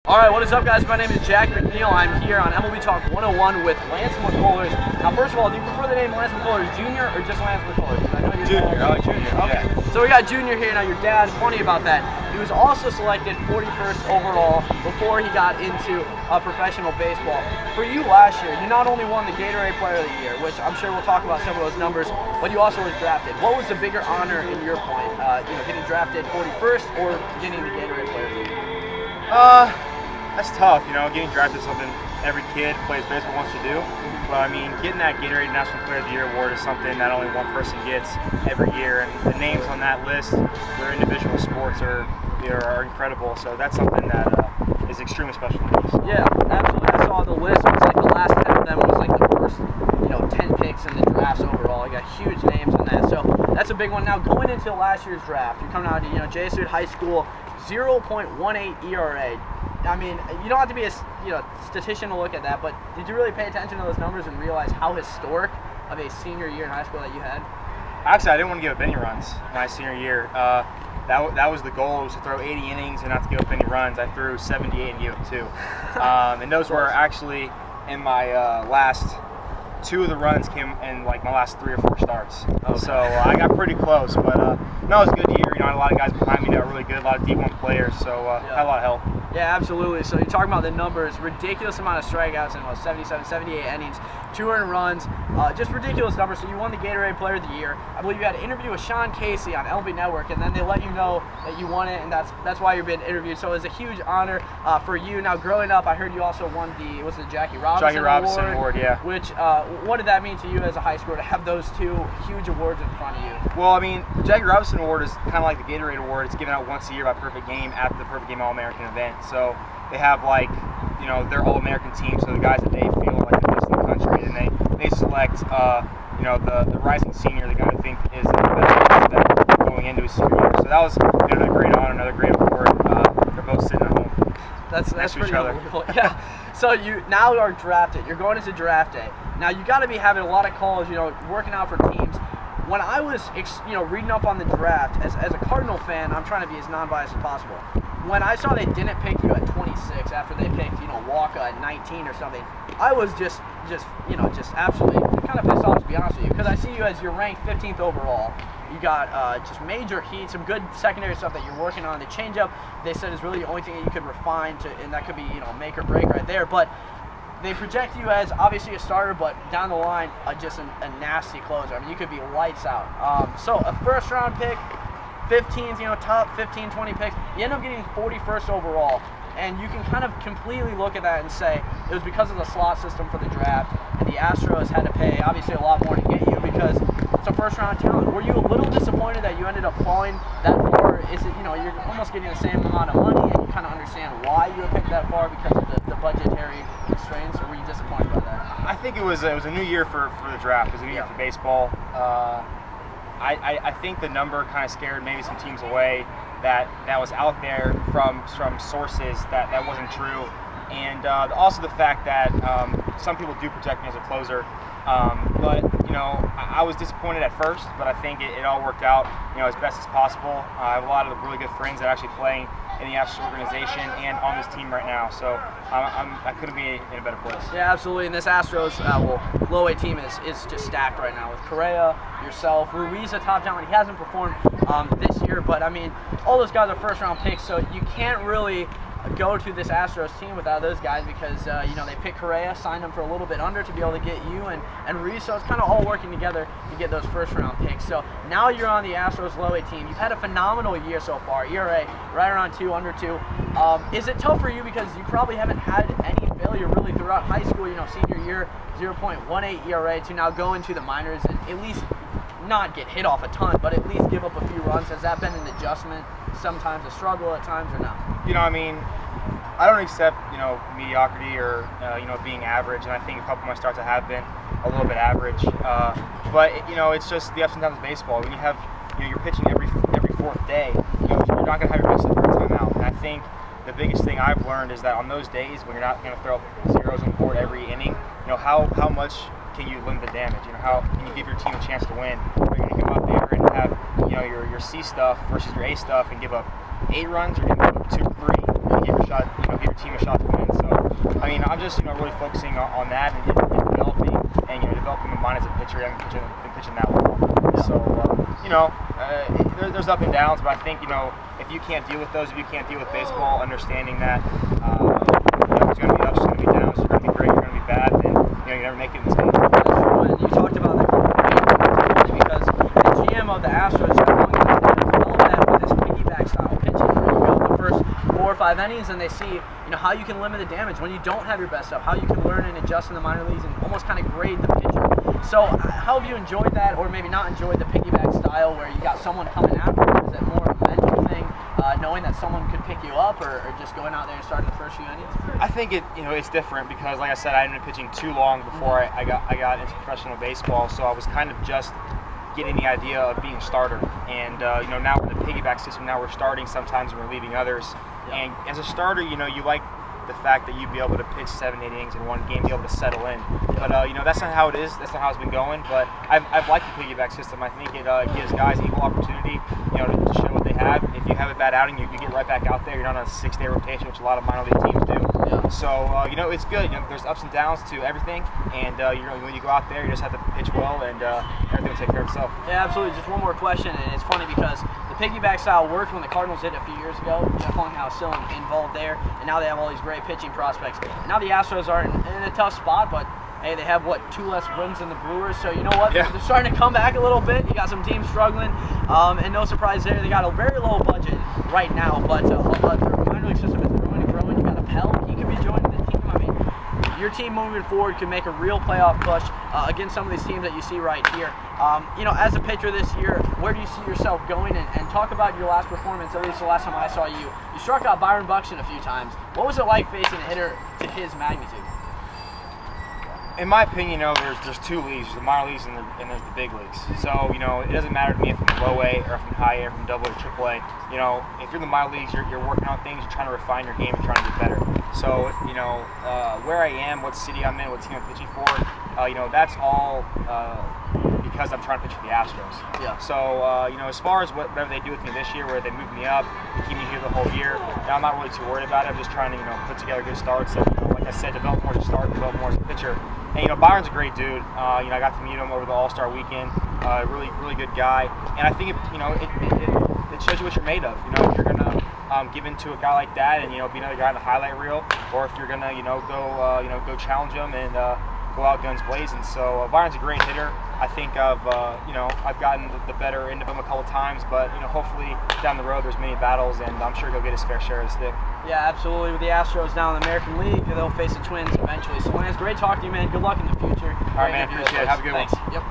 Alright, what is up guys? My name is Jack McNeil. I'm here on MLBTalk101 with Lance McCullers. Now first of all, do you prefer the name Lance McCullers Jr. or just Lance McCullers? I know you're Junior, I like Junior. Okay. Yeah. So we got Junior here. Now your dad, funny about that, he was also selected 41st overall before he got into professional baseball. For you last year, you not only won the Gatorade Player of the Year, which I'm sure we'll talk about some of those numbers, but you also was drafted. What was the bigger honor in your point? Getting drafted 41st or getting the Gatorade Player of the Year? That's tough, getting drafted is something every kid who plays baseball wants to do. But I mean, getting that Gatorade National Player of the Year award is something that only one person gets every year, and the names on that list for individual sports are incredible. So that's something that is extremely special to me. Yeah, absolutely. I saw the list. It was like the last 10 of them was like the first, 10 picks in the drafts overall. You got huge names in that. So that's a big one. Now going into last year's draft, you're coming out to Jesuit High School, 0.18 ERA. I mean, you don't have to be a statistician to look at that, but did you really pay attention to those numbers and realize how historic of a senior year in high school that you had? Actually, I didn't want to give up any runs my senior year. That was the goal, was to throw 80 innings and not to give up any runs. I threw 78 and gave up 2. And those were actually in my last 2 of the runs came in like my last 3 or 4 starts. Okay. So I got pretty close, but no, it was a good year. I had a lot of guys behind me that were really good, a lot of D1 players, so had a lot of help. Yeah, absolutely. So you're talking about the numbers, ridiculous amount of strikeouts in 77, 78 innings, 2 earned runs, just ridiculous numbers. So you won the Gatorade Player of the Year. I believe you had an interview with Sean Casey on MLB Network, and then they let you know that you won it, and that's why you're being interviewed. So it was a huge honor for you. Now, growing up, I heard you also won the Jackie Robinson Award, yeah. Which, what did that mean to you as a high schooler to have those 2 huge awards in front of you? Well, I mean, the Jackie Robinson Award is kind of like the Gatorade Award. It's given out once a year by Perfect Game at the Perfect Game All-American event. So they have their All-American team, so the guys that they feel are like the best in the country, and they select the rising senior, the guy I think is the best going into his senior year. So that was another great honor, another great award. They're both sitting at home. That's pretty cool. Yeah. So you now are drafted. You're going into draft day. Now you got to be having a lot of calls, working out for teams. When I was, reading up on the draft, as a Cardinal fan, I'm trying to be as non-biased as possible. When I saw they didn't pick you at 26 after they picked, Walker at 19 or something, I was just absolutely kind of pissed off, to be honest with you, because I see you as you're ranked 15th overall. You got just major heat, some good secondary stuff that you're working on. The changeup, they said, is really the only thing that you could refine and that could be, make or break right there. But they project you as obviously a starter, but down the line, just a nasty closer. I mean, you could be lights out. So a first-round pick, 15th, top 15, 20 picks, you end up getting 41st overall. And you can kind of completely look at that and say it was because of the slot system for the draft, and the Astros had to pay obviously a lot more to get you because it's a first-round talent. Were you a little disappointed that you ended up falling that far? Or is it, you're almost getting the same amount of money, and you kind of understand why you were picked that far because of the budgetary constraints, or were you disappointed by that? I think it was a new year for the draft. It was a new year for baseball. I think the number kind of scared maybe some teams away that was out there from sources that wasn't true, and also the fact that some people do project me as a closer, but I was disappointed at first, but I think it all worked out as best as possible. I have a lot of really good friends that are actually playing in the Astros organization and on this team right now, so I couldn't be in a better place. Yeah, absolutely. And this Astros low-A team is just stacked right now with Correa, yourself, Ruiz, a top talent. He hasn't performed this year, but I mean, all those guys are first-round picks, so you can't really go to this Astros team without those guys because they picked Correa, signed him for a little bit under to be able to get you and Ruiz, so it's kind of all working together to get those first-round picks. So now you're on the Astros low-A team. You've had a phenomenal year so far. ERA right around 2, under 2. Is it tough for you because you probably haven't had any failure really throughout high school? Senior year, 0.18 ERA to now go into the minors and at least not get hit off a ton, but at least give up a few runs. Has that been an adjustment? Sometimes a struggle at times, or not? I don't accept, mediocrity or, being average, and I think a couple of my starts I have been a little bit average. But it's just the ups and downs of baseball. When you have, you're pitching every 4th day, you're not going to have your best at the first time out. And I think the biggest thing I've learned is that on those days when you're not going to throw up zeros on the board every inning, how much can you limit the damage? How can you give your team a chance to win? Are you going to go out there and have, your C stuff versus your A stuff and give up 8 runs, or give up 2 or 3 and give your shot shot, give your team a shot to win. So, I mean, I'm just, really focusing on that and developing my mind as a pitcher. I haven't been pitching that long. So, there's up and downs, but I think, if you can't deal with those, if you can't deal with baseball, understanding that, there's going to be ups, there's going to be downs, you're going to be great, you're going to be bad, then, you never make it in this game. That's true, and you talked about the because the GM of the Astros, Jack McNeil, developed that with his piggyback style pitching, where you go the first 4 or 5 innings and they see, how you can limit the damage when you don't have your best stuff, how you can learn and adjust in the minor leagues and almost kind of grade the pitcher. So how have you enjoyed that, or maybe not enjoyed the piggyback style where you got someone coming after you? Is it more of a mental thing, knowing that someone could pick you up, or just going out there and starting the first few innings? I think it's different because, like I said, I hadn't been pitching too long before I got into professional baseball, so I was kind of just getting the idea of being a starter. And now with the piggyback system, now we're starting sometimes and we're leaving others. Yeah. And as a starter, you like the fact that you'd be able to pitch 7-8 innings in one game, be able to settle in. But that's not how it is. That's not how it's been going. But I've liked the piggyback system. I think it gives guys equal opportunity, to show what they have. If you have a bad outing, you get right back out there. You're not on a 6-day rotation, which a lot of minor league teams do. Yeah. So it's good. There's ups and downs to everything, and when you go out there, you just have to pitch well, and everything will take care of itself. Yeah, absolutely. Just one more question, and it's funny because the piggyback style worked when the Cardinals did it a few years ago. Jeff Longhouse was still involved there, and now they have all these great pitching prospects. And now the Astros are in a tough spot, but hey, they have 2 less wins than the Brewers, so you know what? Yeah. They're starting to come back a little bit. You got some teams struggling, and no surprise there. They got a very low budget right now, but their minor league system is growing. You got a Pell. He could be joining the team. I mean, your team moving forward could make a real playoff push against some of these teams that you see right here. As a pitcher this year, where do you see yourself going? And talk about your last performance, at least the last time I saw you. You struck out Byron Buxton a few times. What was it like facing a hitter to his magnitude? In my opinion, there's 2 leagues, the minor leagues and there's the big leagues. So, it doesn't matter to me if I'm low A or if I'm high A or if I'm double A or triple A. If you're in the minor leagues, you're working on things, you're trying to refine your game, you're trying to get better. So, where I am, what city I'm in, what team I'm pitching for, that's all because I'm trying to pitch for the Astros. Yeah. So, as far as whatever they do with me this year, where they move me up, they keep me here the whole year, I'm not really too worried about it. I'm just trying to, put together good starts. And, like I said, develop more as a starter, develop more as a pitcher. And Byron's a great dude. I got to meet him over the All-Star weekend. Really, really good guy. And I think it shows you what you're made of. If you're gonna give in to a guy like that and be another guy in the highlight reel, or if you're gonna go challenge him and go out guns blazing. So Byron's a great hitter. I think I've gotten the better end of him a couple times, but hopefully down the road there's many battles, and I'm sure he'll get his fair share of the stick. Yeah, absolutely. With the Astros now in the American League, they'll face the Twins eventually. So Lance, great talking to you, man. Good luck in the future. All right, man. Appreciate it. Have a good one. Yep.